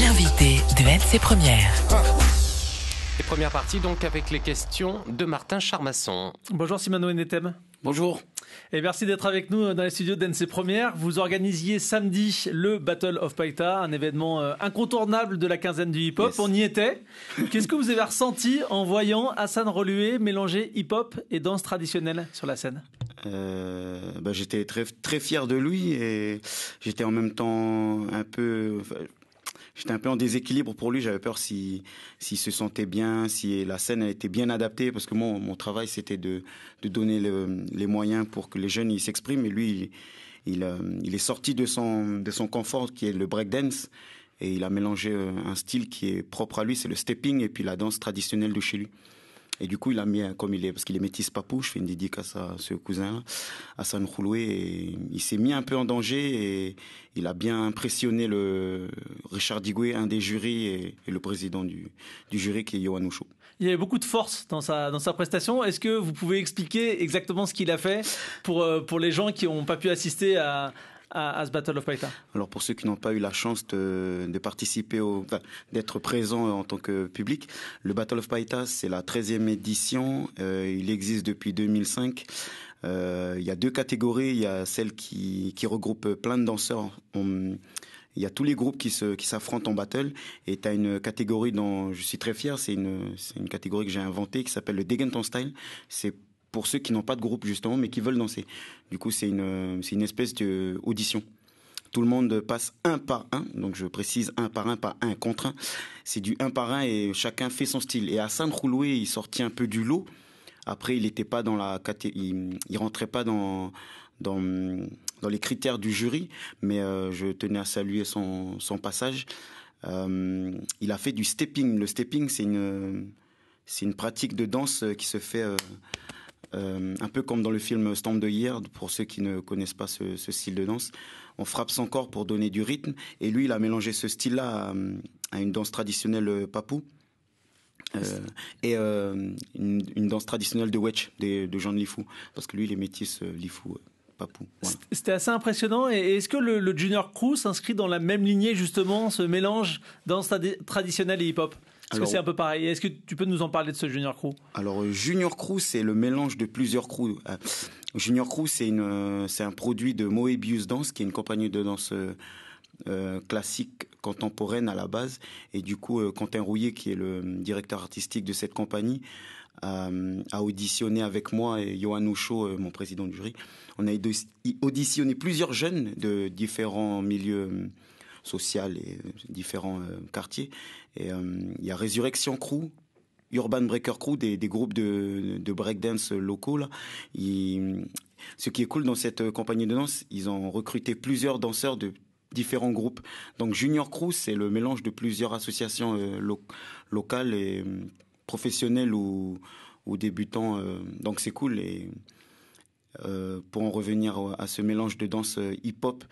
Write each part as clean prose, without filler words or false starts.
L'invité de MC Première. Et première partie donc avec les questions de Martin Charmasson. Bonjour Simano Enetem. Bonjour. Et merci d'être avec nous dans les studios d'NC Première. Vous organisiez samedi le Battle of Païta, un événement incontournable de la quinzaine du hip-hop. Yes. On y était. Qu'est-ce que vous avez ressenti en voyant Hassan Reloué mélanger hip-hop et danse traditionnelle sur la scène ? J'étais très fier de lui et j'étais en même temps J'étais un peu en déséquilibre pour lui. J'avais peur s'il se sentait bien, si la scène a été bien adaptée. Parce que moi, mon travail, c'était de donner les moyens pour que les jeunes ils s'expriment. Et lui, il est sorti de son confort, qui est le breakdance. Et il a mélangé un style qui est propre à lui, c'est le stepping et puis la danse traditionnelle de chez lui. Et du coup, il a mis, parce qu'il est métis papou, je fais une dédicace à ce cousin-là, Hassan Reloué, et il s'est mis un peu en danger et il a bien impressionné le Richard Digoué, un des jurys, et le président du jury qui est Yohan Oucho. Il y avait beaucoup de force dans sa prestation. Est-ce que vous pouvez expliquer exactement ce qu'il a fait pour les gens qui n'ont pas pu assister à ce Battle of Païta? Alors pour ceux qui n'ont pas eu la chance de participer, d'être présents en tant que public, le Battle of Païta, c'est la 13e édition. Il existe depuis 2005. Il y a deux catégories. Il y a celle qui regroupe plein de danseurs. Il y a tous les groupes qui s'affrontent en battle. Et tu as une catégorie dont je suis très fier. C'est une catégorie que j'ai inventée qui s'appelle le Degenton Style. C'est pour ceux qui n'ont pas de groupe justement mais qui veulent danser. Du coup, c'est une espèce d'audition. Tout le monde passe un par un, donc je précise un par un, pas un contre un. C'est du un par un et chacun fait son style. Et Hassan Reloué, il sortit un peu du lot. Après, il était pas dans il rentrait pas dans les critères du jury, mais je tenais à saluer son passage. Il a fait du stepping. Le stepping, c'est une pratique de danse qui se fait un peu comme dans le film Stomp the Year, pour ceux qui ne connaissent pas ce style de danse. On frappe son corps pour donner du rythme, et lui, il a mélangé ce style-là à une danse traditionnelle papou, et une danse traditionnelle de Wetch, de Jean de Lifou, parce que lui, il est métis Lifou. Papou. Voilà. C'était assez impressionnant. Et est-ce que le Junior Crew s'inscrit dans la même lignée, justement, ce mélange danse traditionnelle et hip-hop ? Est-ce que c'est un peu pareil? Est-ce que tu peux nous en parler de ce Junior Crew? Alors, Junior Crew, c'est le mélange de plusieurs crews. Junior Crew, c'est un produit de Moebius Dance, qui est une compagnie de danse classique contemporaine à la base. Et du coup, Quentin Rouillet, qui est le directeur artistique de cette compagnie, a auditionné avec moi et Yohan Oucho, mon président du jury. On a auditionné plusieurs jeunes de différents milieux sociaux et différents quartiers. Et il y a Resurrection Crew, Urban Breaker Crew, des groupes de breakdance locaux là. Ce qui est cool dans cette compagnie de danse, ils ont recruté plusieurs danseurs de différents groupes. Donc Junior Crew, c'est le mélange de plusieurs associations locales et professionnels ou débutants. Donc c'est cool. Et pour en revenir à ce mélange de danse hip-hop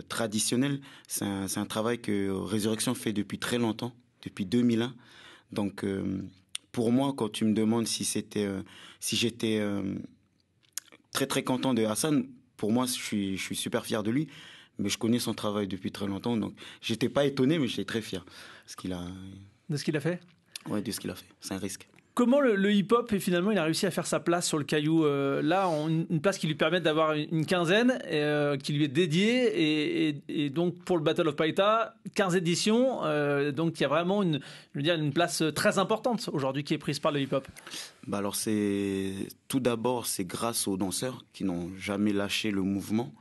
traditionnel, c'est un travail que Résurrection fait depuis très longtemps, depuis 2001. Donc pour moi, quand tu me demandes si j'étais très très content de Hassan, pour moi je suis super fier de lui, mais je connais son travail depuis très longtemps, donc j'étais pas étonné, mais j'étais très fier de ce qu'il a fait. Ouais, de ce qu'il a fait. C'est un risque. Comment le hip-hop, finalement, il a réussi à faire sa place sur le caillou là, une place qui lui permet d'avoir une quinzaine, qui lui est dédiée, et donc pour le Battle of Païta, 15 éditions, donc il y a vraiment une place très importante aujourd'hui qui est prise par le hip-hop. Alors tout d'abord, c'est grâce aux danseurs qui n'ont jamais lâché le mouvement.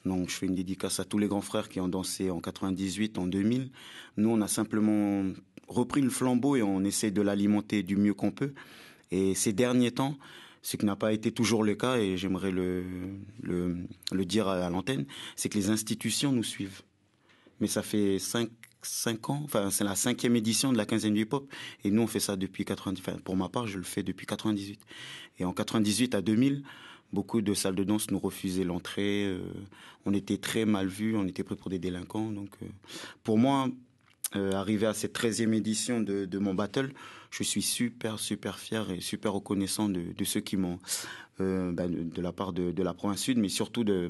Donc je fais une dédicace à tous les grands frères qui ont dansé en 98, en 2000. Nous, on a simplement repris le flambeau et on essaie de l'alimenter du mieux qu'on peut. Et ces derniers temps, ce qui n'a pas été toujours le cas, et j'aimerais le dire à l'antenne, c'est que les institutions nous suivent. Mais ça fait 5 ans, enfin c'est la 5e édition de la quinzaine du hip-hop, et nous on fait ça depuis 90. Enfin, pour ma part, je le fais depuis 98. Et en 98 à 2000, beaucoup de salles de danse nous refusaient l'entrée. On était très mal vus, on était pris pour des délinquants. Donc, pour moi, arrivé à cette 13e édition de mon battle, je suis super fier et super reconnaissant de ceux qui m'ont, de la part de la province sud, mais surtout de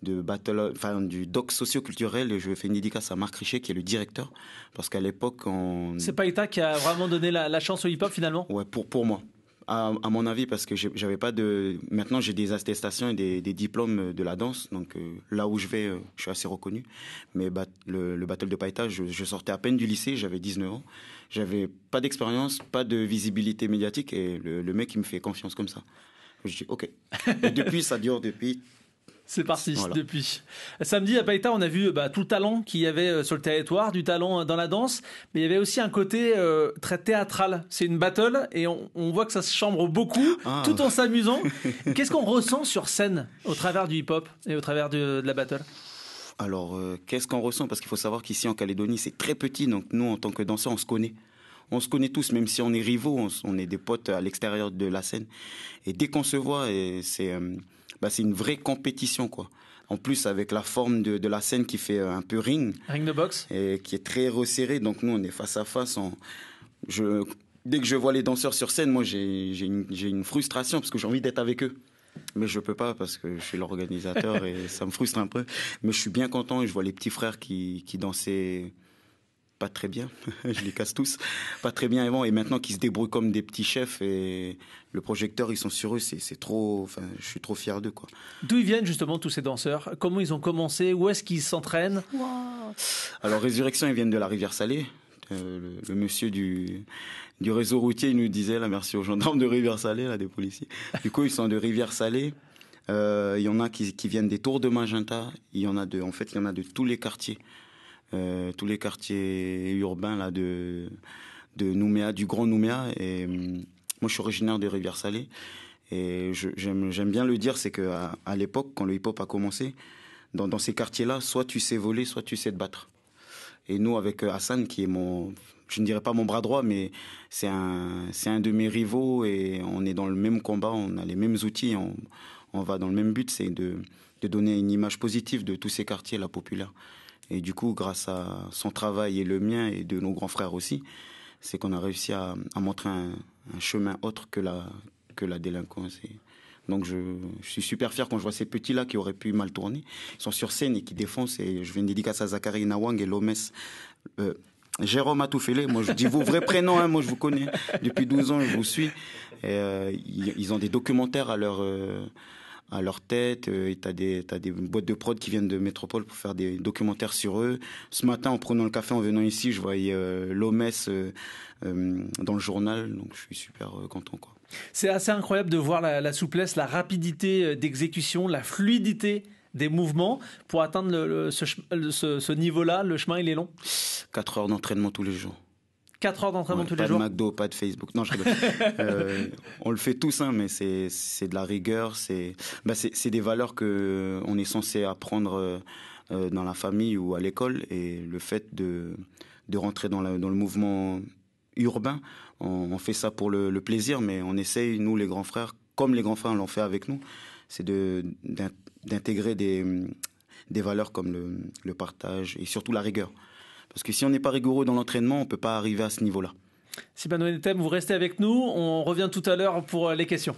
du doc socio-culturel. Et je fais une dédicace à Marc Richet, qui est le directeur, parce qu'à l'époque, c'est Païta qui a vraiment donné la chance au hip-hop finalement. Ouais, pour moi. À mon avis, parce que j'avais pas de. Maintenant, j'ai des attestations et des diplômes de la danse, donc là où je vais, je suis assez reconnu. Mais le Battle de Païta, je sortais à peine du lycée, j'avais 19 ans, j'avais pas d'expérience, pas de visibilité médiatique, et le mec il me fait confiance comme ça. Je dis ok. Et depuis, ça dure depuis. C'est parti Voilà. depuis. Samedi à Païta, on a vu tout le talent qu'il y avait sur le territoire, du talent dans la danse, mais il y avait aussi un côté très théâtral. C'est une battle et on voit que ça se chambre beaucoup, tout en s'amusant. Qu'est-ce qu'on ressent sur scène au travers du hip-hop et au travers de la battle? Alors, qu'est-ce qu'on ressent? Parce qu'il faut savoir qu'ici en Calédonie, c'est très petit, donc nous, en tant que danseurs, on se connaît. On se connaît tous, même si on est rivaux, on est des potes à l'extérieur de la scène. Et dès qu'on se voit, c'est une vraie compétition, quoi. En plus, avec la forme de la scène qui fait un peu ring. Ring de boxe. Et qui est très resserré. Donc nous, on est face à face. Dès que je vois les danseurs sur scène, moi, j'ai une frustration parce que j'ai envie d'être avec eux. Mais je peux pas parce que je suis l'organisateur et ça me frustre un peu. Mais je suis bien content et je vois les petits frères qui dansaient pas très bien, je les casse tous, pas très bien avant, et maintenant qu'ils se débrouillent comme des petits chefs et le projecteur, ils sont sur eux, c'est trop, enfin, je suis trop fier d'eux, quoi. D'où ils viennent justement tous ces danseurs? Comment ils ont commencé? Où est-ce qu'ils s'entraînent? Alors Résurrection, ils viennent de la Rivière-Salée. Le monsieur du réseau routier, il nous disait, là, merci aux gendarmes de Rivière-Salée, là, des policiers. Du coup, ils sont de Rivière-Salée. Il y en a qui viennent des Tours de Magenta. Il y en a de tous les quartiers. Tous les quartiers urbains là de Nouméa, du Grand Nouméa. Et moi, je suis originaire de Rivière-Salée. Et j'aime bien le dire, c'est que à l'époque, quand le hip-hop a commencé, dans ces quartiers-là, soit tu sais voler, soit tu sais te battre. Et nous, avec Hassan, qui est je ne dirais pas mon bras droit, mais c'est un de mes rivaux, et on est dans le même combat, on a les mêmes outils, on va dans le même but, c'est de donner une image positive de tous ces quartiers-là populaires. Et du coup, grâce à son travail et le mien et de nos grands frères aussi, c'est qu'on a réussi à montrer un chemin autre que la délinquance. Et donc je suis super fier quand je vois ces petits-là qui auraient pu mal tourner. Ils sont sur scène et qui défoncent. Et je fais une dédicace à Zachary Nawang et Lomes. Jérôme Atoufele, moi je dis vos vrais prénoms, hein, moi je vous connais. Depuis 12 ans, je vous suis. Et, ils ont des documentaires à leur tête, t'as des boîtes de prod qui viennent de Métropole pour faire des documentaires sur eux. Ce matin, en prenant le café, en venant ici, je voyais l'OMS dans le journal, donc je suis super content, quoi. C'est assez incroyable de voir la souplesse, la rapidité d'exécution, la fluidité des mouvements pour atteindre ce niveau-là. Le chemin, il est long. 4 heures d'entraînement tous les jours. 4 heures d'entraînement tous les jours. Pas de McDo, pas de Facebook. Non, je rigole. On le fait tous, hein, mais c'est de la rigueur. C'est des valeurs que on est censé apprendre dans la famille ou à l'école. Et le fait de rentrer dans le mouvement urbain, on fait ça pour le plaisir, mais on essaye, nous les grands frères, comme les grands frères l'ont fait avec nous, c'est d'intégrer des valeurs comme le partage et surtout la rigueur. Parce que si on n'est pas rigoureux dans l'entraînement, on ne peut pas arriver à ce niveau-là. Sibano Nthem, vous restez avec nous. On revient tout à l'heure pour les questions.